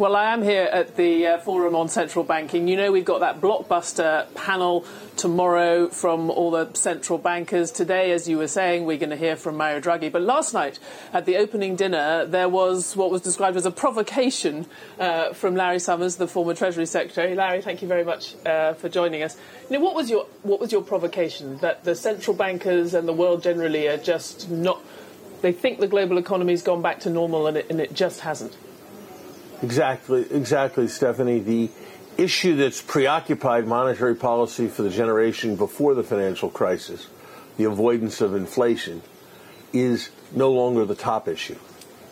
Well, I am here at the Forum on Central Banking. You know, we've got that blockbuster panel tomorrow from all the central bankers. Today, as you were saying, we're going to hear from Mario Draghi. But last night, at the opening dinner, there was what was described as a provocation from Larry Summers, the former Treasury Secretary. Larry, thank you very much for joining us. You know, what was your provocation? That the central bankers and the world generally are just not... They think the global economy's gone back to normal and it just hasn't. Exactly, Stephanie. The issue that's preoccupied monetary policy for the generation before the financial crisis, the avoidance of inflation, is no longer the top issue.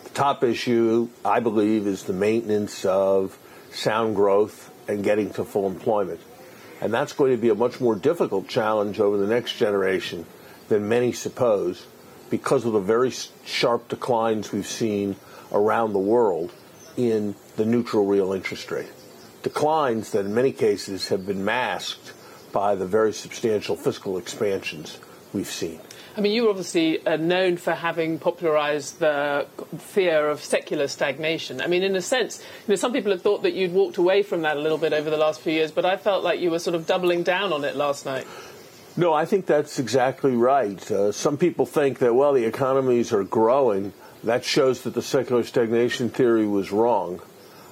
The top issue, I believe, is the maintenance of sound growth and getting to full employment. And that's going to be a much more difficult challenge over the next generation than many suppose, because of the very sharp declines we've seen around the world in the neutral real interest rate. Declines that in many cases have been masked by the very substantial fiscal expansions we've seen. I mean, you were obviously known for having popularized the fear of secular stagnation. I mean, in a sense, you know, some people have thought that you'd walked away from that a little bit over the last few years, but I felt like you were sort of doubling down on it last night. No, I think that's exactly right. Some people think that, well, the economies are growing. That shows that the secular stagnation theory was wrong.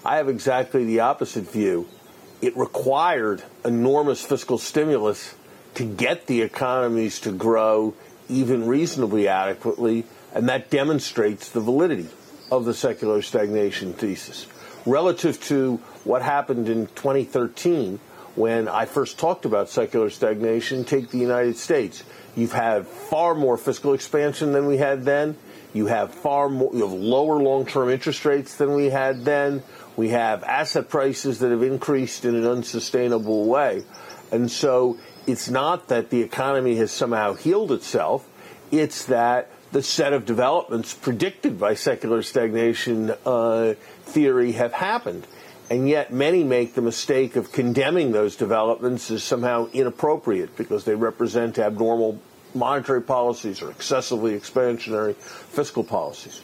I have exactly the opposite view. It required enormous fiscal stimulus to get the economies to grow even reasonably adequately, and that demonstrates the validity of the secular stagnation thesis. Relative to what happened in 2013, when I first talked about secular stagnation, take the United States. You've had far more fiscal expansion than we had then. You have lower long-term interest rates than we had then. We have asset prices that have increased in an unsustainable way. And so it's not that the economy has somehow healed itself. It's that the set of developments predicted by secular stagnation theory have happened. And yet many make the mistake of condemning those developments as somehow inappropriate because they represent abnormal monetary policies or excessively expansionary fiscal policies.